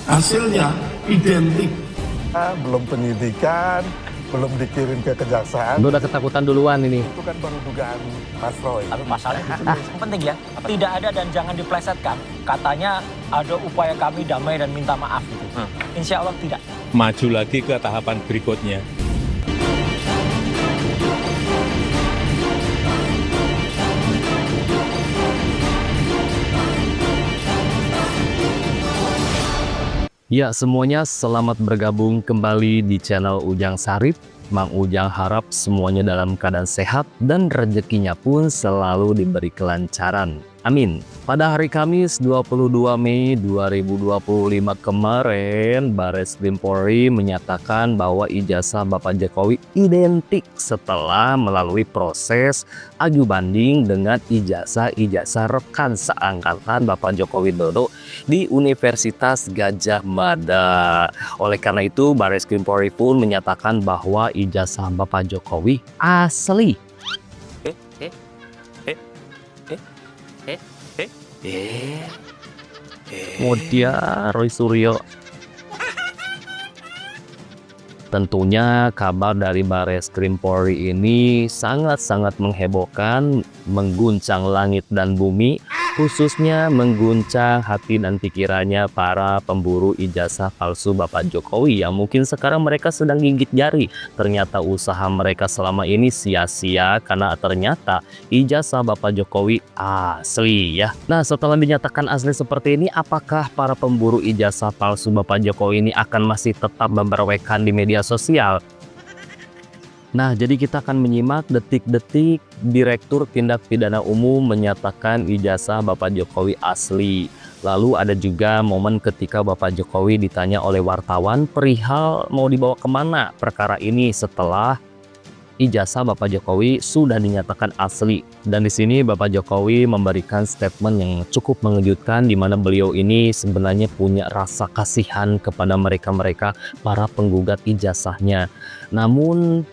Hasilnya identik. Belum penyidikan, belum dikirim ke kejaksaan. Lu udah ketakutan duluan ini. Itu kan baru dugaan Mas Roy. Masalahnya itu penting ya, tidak ada dan jangan diplesetkan. Katanya ada upaya kami damai dan minta maaf gitu. Insya Allah tidak. Maju lagi ke tahapan berikutnya. Ya, semuanya selamat bergabung kembali di channel Ujang Sarip. Mang Ujang harap semuanya dalam keadaan sehat dan rezekinya pun selalu diberi kelancaran. Amin. Pada hari Kamis 22 Mei 2025 kemarin, Barreskrim Polri menyatakan bahwa ijazah Bapak Jokowi identik setelah melalui proses aju banding dengan ijazah rekan seangkatan Bapak Joko Widodo di Universitas Gadjah Mada. Oleh karena itu, Barreskrim Polri pun menyatakan bahwa ijazah Bapak Jokowi asli. Kemudian Roy Suryo. Tentunya kabar dari Barreskrim Polri ini sangat-sangat menghebohkan, mengguncang langit dan bumi, khususnya mengguncang hati dan pikirannya para pemburu ijazah palsu Bapak Jokowi yang mungkin sekarang mereka sedang gigit jari. Ternyata usaha mereka selama ini sia-sia karena ternyata ijazah Bapak Jokowi asli ya. Nah, setelah dinyatakan asli seperti ini, apakah para pemburu ijazah palsu Bapak Jokowi ini akan masih tetap memberwekan di media sosial? Nah, jadi kita akan menyimak detik-detik Direktur Tindak Pidana Umum menyatakan ijazah Bapak Jokowi asli. Lalu ada juga momen ketika Bapak Jokowi ditanya oleh wartawan perihal mau dibawa kemana perkara ini setelah ijazah Bapak Jokowi sudah dinyatakan asli. Dan di sini Bapak Jokowi memberikan statement yang cukup mengejutkan, di mana beliau ini sebenarnya punya rasa kasihan kepada mereka-mereka para penggugat ijazahnya. Namun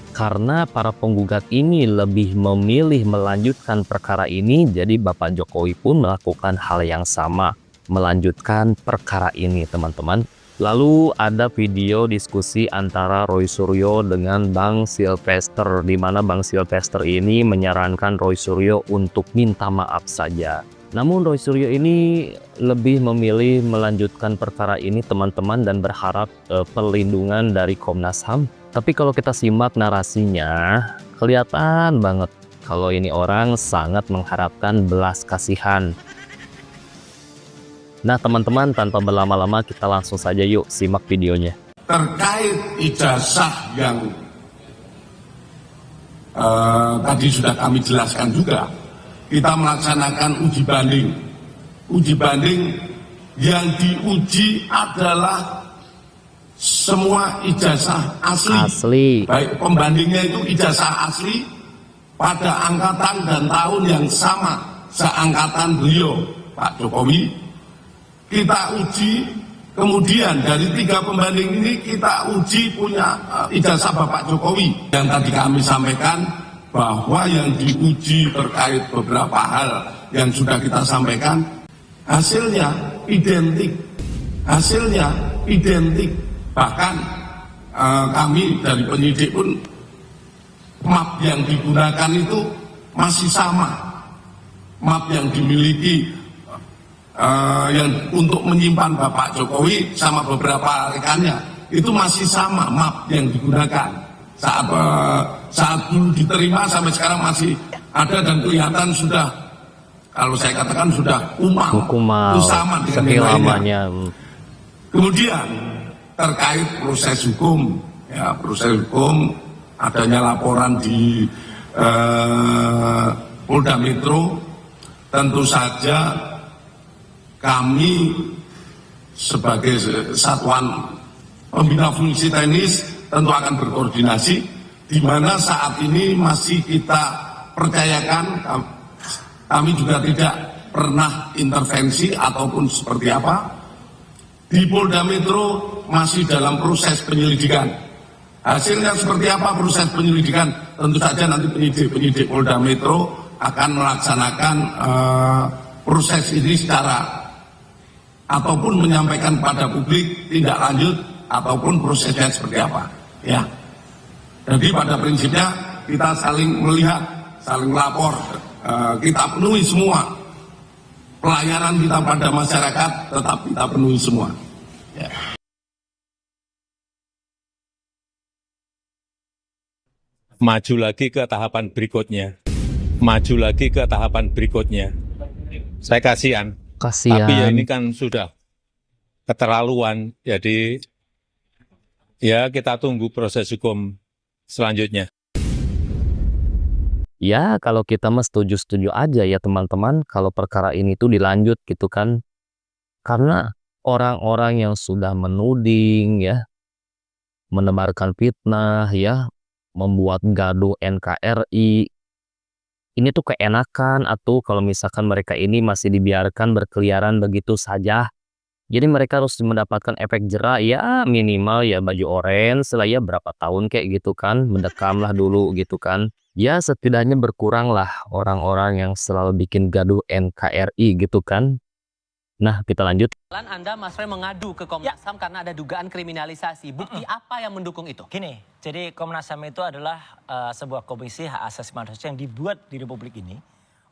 karena para penggugat ini lebih memilih melanjutkan perkara ini, jadi Bapak Jokowi pun melakukan hal yang sama, melanjutkan perkara ini, teman-teman. Lalu ada video diskusi antara Roy Suryo dengan Bang Silvester, di mana Bang Silvester ini menyarankan Roy Suryo untuk minta maaf saja. Namun Roy Suryo ini lebih memilih melanjutkan perkara ini, teman-teman, dan berharap perlindungan dari Komnas HAM. Tapi kalau kita simak narasinya, kelihatan banget kalau ini orang sangat mengharapkan belas kasihan. Nah, teman-teman, tanpa berlama-lama kita langsung saja yuk simak videonya. Terkait ijazah yang tadi sudah kami jelaskan juga, kita melaksanakan uji banding. Uji banding yang diuji adalah semua ijazah asli. Baik pembandingnya itu ijazah asli pada angkatan dan tahun yang sama seangkatan beliau, Pak Jokowi. Kita uji, kemudian dari 3 pembanding ini kita uji punya ijazah Bapak Jokowi. Yang tadi kami sampaikan bahwa yang diuji terkait beberapa hal yang sudah kita sampaikan, hasilnya identik. Bahkan kami dari penyidik pun map yang digunakan itu masih sama. Map yang dimiliki yang untuk menyimpan Bapak Jokowi sama beberapa rekannya itu masih sama map yang digunakan. Saat dulu diterima sampai sekarang masih ada dan kelihatan sudah, kalau saya katakan sudah kumal. Itu sama dengan yang lainnya. Kemudian terkait proses hukum, ya proses hukum adanya laporan di Polda Metro, tentu saja kami sebagai satuan pembina fungsi teknis tentu akan berkoordinasi, di mana saat ini masih kita percayakan, kami juga tidak pernah intervensi ataupun seperti apa. Di Polda Metro masih dalam proses penyelidikan. Hasilnya seperti apa proses penyelidikan? Tentu saja nanti penyidik Polda Metro akan melaksanakan proses ini secara ataupun menyampaikan pada publik tindak lanjut ataupun prosesnya seperti apa. Ya. Jadi pada prinsipnya kita saling melihat, saling lapor, kita penuhi semua. Pelayanan kita pada masyarakat tetap kita penuhi semua. Ya. Maju lagi ke tahapan berikutnya. Maju lagi ke tahapan berikutnya. Saya kasihan. Tapi ya ini kan sudah keterlaluan. Jadi ya kita tunggu proses hukum selanjutnya. Ya, kalau kita mah setuju-setuju aja ya teman-teman, kalau perkara ini tuh dilanjut gitu kan. Karena orang-orang yang sudah menuding ya, menebarkan fitnah ya, membuat gaduh NKRI, ini tuh keenakan atau kalau misalkan mereka ini masih dibiarkan berkeliaran begitu saja. Jadi mereka harus mendapatkan efek jera ya minimal ya baju orange lah ya berapa tahun kayak gitu kan, mendekam lah dulu gitu kan. Ya setidaknya berkurang lah orang-orang yang selalu bikin gaduh NKRI gitu kan. Nah kita lanjut. Anda Mas Roy mengadu ke Komnas HAM karena ada dugaan kriminalisasi. Bukti apa yang mendukung itu? Gini, jadi Komnas HAM itu adalah sebuah komisi hak asasi manusia yang dibuat di Republik ini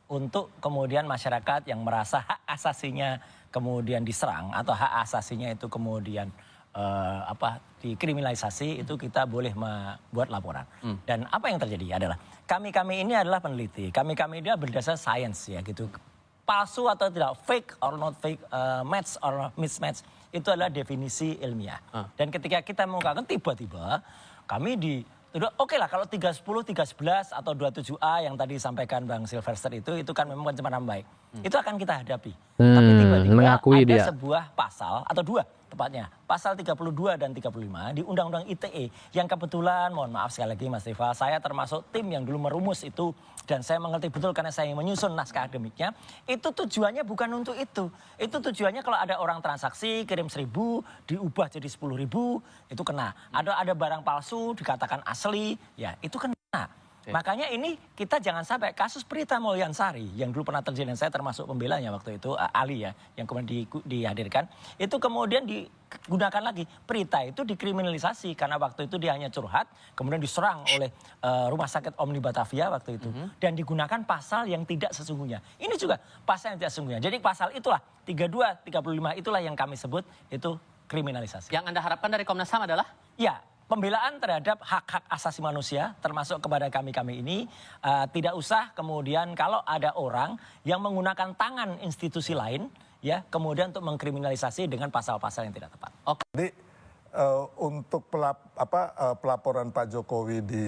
untuk kemudian masyarakat yang merasa hak asasinya kemudian diserang atau hak asasinya itu kemudian dikriminalisasi, itu kita boleh membuat laporan. Dan apa yang terjadi adalah kami ini adalah peneliti, kami ini berdasar sains ya gitu. Palsu atau tidak, fake or not fake, match or mismatch, itu adalah definisi ilmiah. Dan ketika kita mengungkapkan tiba-tiba kami oke lah kalau 310, 311 atau 27A yang tadi disampaikan Bang Sylvester itu kan memang pencemaran baik. Itu akan kita hadapi. Tapi tiba-tiba ada sebuah pasal atau dua tepatnya, pasal 32 dan 35 di Undang-Undang ITE yang kebetulan, mohon maaf sekali lagi Mas Rifa, saya termasuk tim yang dulu merumus itu dan saya mengerti betul karena saya yang menyusun naskah akademiknya. Itu tujuannya bukan untuk itu. Itu tujuannya kalau ada orang transaksi kirim 1.000 diubah jadi 10.000 itu kena. Ada barang palsu dikatakan asli, ya itu kena. Makanya ini kita jangan sampai kasus Prita Mulyansari yang dulu pernah terjadi dan saya termasuk pembelanya waktu itu, Ali ya, yang kemudian dihadirkan, itu kemudian digunakan lagi. Prita itu dikriminalisasi karena waktu itu dia hanya curhat, kemudian diserang oleh Rumah Sakit Omni Batavia waktu itu. Dan digunakan pasal yang tidak sesungguhnya. Ini juga pasal yang tidak sesungguhnya. Jadi pasal itulah, 32, 35 itulah yang kami sebut itu kriminalisasi. Yang Anda harapkan dari Komnas HAM adalah? Ya, pembelaan terhadap hak-hak asasi manusia termasuk kepada kami ini tidak usah kemudian kalau ada orang yang menggunakan tangan institusi lain ya kemudian untuk mengkriminalisasi dengan pasal-pasal yang tidak tepat. Oke. Jadi untuk pelaporan Pak Jokowi di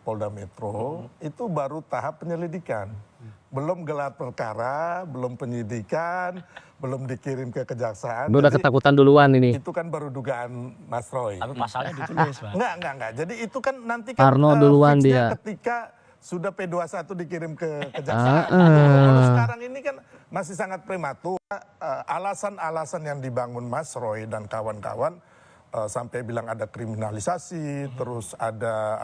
Polda Metro itu baru tahap penyelidikan. Belum gelar perkara, belum penyidikan, belum dikirim ke kejaksaan. Udah ketakutan duluan ini. Itu kan baru dugaan Mas Roy. Tapi pasalnya ditulis, Pak. Enggak. Jadi itu kan nanti kan Parno duluan dia. ketika sudah P21 dikirim ke kejaksaan. Kalau sekarang ini kan masih sangat prematur. Alasan-alasan yang dibangun Mas Roy dan kawan-kawan sampai bilang ada kriminalisasi, terus ada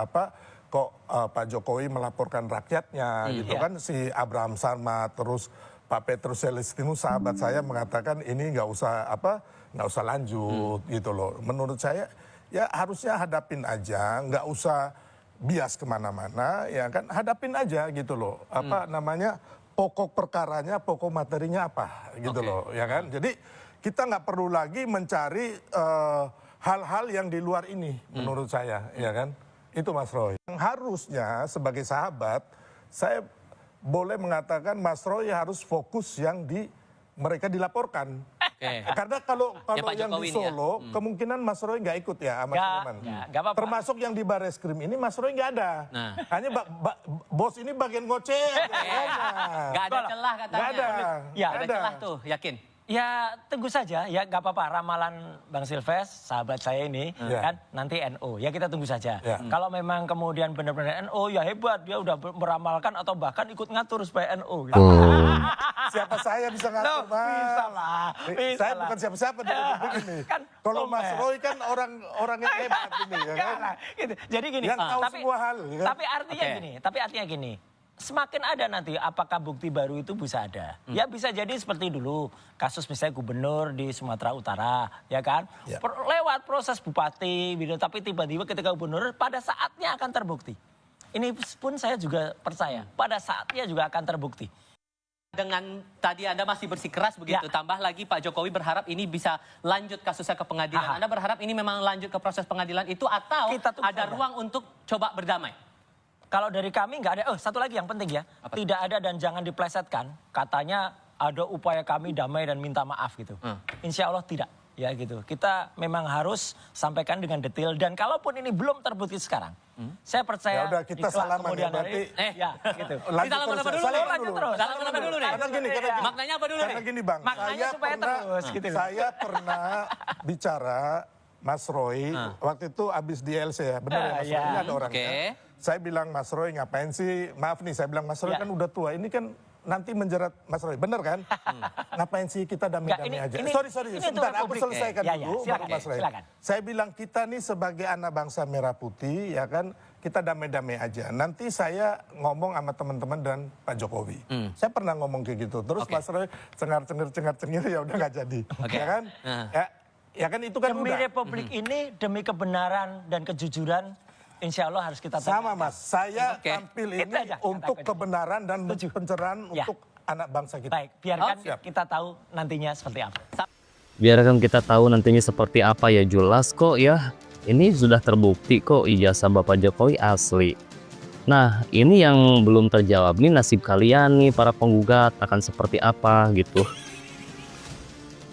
kok Pak Jokowi melaporkan rakyatnya gitu kan, si Abraham Samad, terus Pak Petrus Celestinus sahabat saya mengatakan ini nggak usah lanjut gitu loh. Menurut saya ya harusnya hadapin aja, nggak usah bias kemana-mana ya kan, hadapin aja gitu loh. Pokok perkaranya, pokok materinya apa gitu loh ya kan. Jadi kita nggak perlu lagi mencari hal-hal yang di luar ini menurut saya ya kan. Itu Mas Roy. Yang harusnya sebagai sahabat, saya boleh mengatakan Mas Roy harus fokus yang mereka dilaporkan. Karena kalau yang di Solo, kemungkinan Mas Roy nggak ikut ya sama teman. Termasuk yang di Bareskrim ini Mas Roy nggak ada. Hanya bos ini bagian ngoceh. Nggak ada celah katanya. Nggak ada. Ya, ada celah tuh, yakin? Ya tunggu saja, ya gak apa-apa ramalan Bang Silves, sahabat saya ini kan nanti NO, ya kita tunggu saja. Kalau memang kemudian benar-benar NO ya hebat, dia udah meramalkan atau bahkan ikut ngatur supaya NO. Gitu. Siapa saya bisa ngatur, Mas? Bisa lah. Saya bukan siapa-siapa di Republik ini. Kalau Mas Roy kan orang yang hebat ini. Ya kan? Gitu. Jadi gini, yang tahu semua hal. Ya kan? tapi artinya gini, semakin ada nanti apakah bukti baru itu bisa ada. Ya bisa jadi seperti dulu kasus misalnya gubernur di Sumatera Utara, ya kan? Ya. Lewat proses bupati, gitu, tapi tiba-tiba ketika gubernur pada saatnya akan terbukti. Ini pun saya juga percaya pada saatnya juga akan terbukti. Dengan tadi Anda masih bersikeras begitu, tambah lagi Pak Jokowi berharap ini bisa lanjut kasusnya ke pengadilan. Anda berharap ini memang lanjut ke proses pengadilan itu atau ada ruang untuk coba berdamai? Kalau dari kami nggak ada. Oh, satu lagi yang penting ya, tidak ada dan jangan diplesetkan. Katanya ada upaya kami damai dan minta maaf gitu. Insya Allah tidak. Ya gitu. Kita memang harus sampaikan dengan detail dan kalaupun ini belum terbukti sekarang, saya percaya. Ya udah kita salaman ya berarti. Ya gitu. Lanjut salaman terus, apa dulu? Lanjut terus. Salaman apa dulu nih? Karena gini, Maknanya apa dulu karena nih? gini Bang, Maknanya supaya terus gitu loh. saya pernah bicara Mas Roy waktu itu abis di LC ya, benar ya Mas Roy? Ini ada orangnya. Saya bilang Mas Roy ngapain sih? Maaf nih, saya bilang Mas Roy kan udah tua. Ini kan nanti menjerat Mas Roy, bener kan? Ngapain sih kita damai-damai aja? Sorry, sebentar, aku selesaikan dulu baru Mas Roy. Saya bilang kita nih sebagai anak bangsa merah putih, ya kan, kita damai-damai aja. Nanti saya ngomong sama teman-teman dan Pak Jokowi. Saya pernah ngomong kayak gitu. Terus Mas Roy cengar-cengir, ya udah nggak jadi. Ya kan? Ya kan itu kan demi udah. Republik ini, demi kebenaran dan kejujuran, insya Allah harus kita Sama Mas, saya tampil ini aja, untuk kebenaran dan pencerahan untuk anak bangsa kita. Baik, biarkan kita tahu nantinya seperti apa. Biarkan kita tahu nantinya seperti apa ya, jelas kok ya. Ini sudah terbukti kok ijazah Bapak Jokowi asli. Nah, ini yang belum terjawab nih, nasib kalian nih para penggugat akan seperti apa gitu.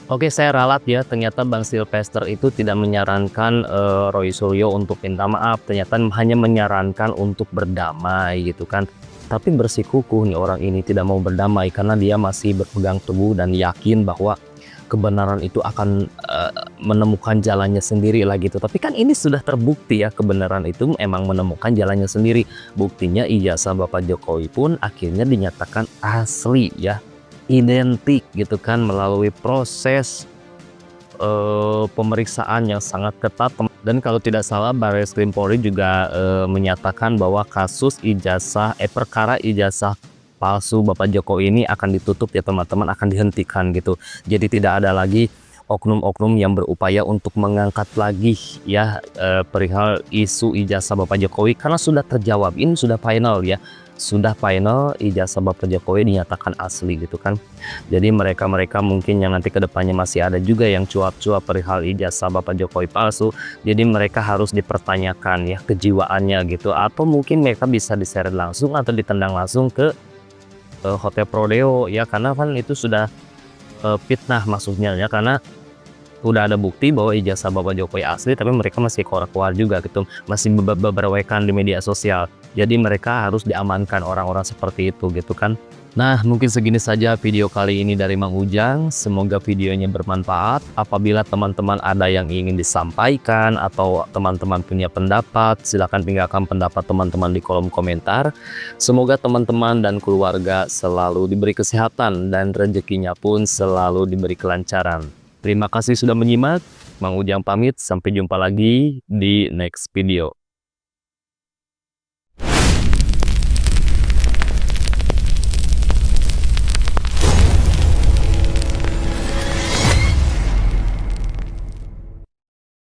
Oke, saya ralat ya, ternyata Bang Sylvester itu tidak menyarankan Roy Suryo untuk minta maaf, ternyata hanya menyarankan untuk berdamai gitu kan. Tapi bersikukuh nih orang ini tidak mau berdamai karena dia masih berpegang teguh dan yakin bahwa kebenaran itu akan menemukan jalannya sendiri lah gitu. Tapi kan ini sudah terbukti ya, kebenaran itu emang menemukan jalannya sendiri. Buktinya ijazah Bapak Jokowi pun akhirnya dinyatakan asli ya, identik gitu kan melalui proses pemeriksaan yang sangat ketat. Dan kalau tidak salah Barreskrim Polri juga menyatakan bahwa kasus perkara ijazah palsu Bapak Jokowi ini akan ditutup ya teman-teman, akan dihentikan gitu. Jadi tidak ada lagi oknum-oknum yang berupaya untuk mengangkat lagi ya perihal isu ijazah Bapak Jokowi karena sudah terjawab. Ini sudah final ya. Sudah final, ijazah Bapak Jokowi dinyatakan asli gitu kan. Jadi mereka-mereka mungkin yang nanti kedepannya masih ada juga yang cuap-cuap perihal ijazah Bapak Jokowi palsu. Jadi mereka harus dipertanyakan ya kejiwaannya gitu. Atau mungkin mereka bisa diseret langsung atau ditendang langsung ke Hotel Prodeo ya, karena kan itu sudah fitnah maksudnya ya, karena udah ada bukti bahwa ijazah Bapak Jokowi asli tapi mereka masih koar-koar juga gitu, masih beberwekan di media sosial. Jadi mereka harus diamankan orang-orang seperti itu gitu kan. Nah, mungkin segini saja video kali ini dari Mang Ujang. Semoga videonya bermanfaat. Apabila teman-teman ada yang ingin disampaikan atau teman-teman punya pendapat, silakan tinggalkan pendapat teman-teman di kolom komentar. Semoga teman-teman dan keluarga selalu diberi kesehatan dan rezekinya pun selalu diberi kelancaran. Terima kasih sudah menyimak. Mang Ujang pamit, sampai jumpa lagi di next video.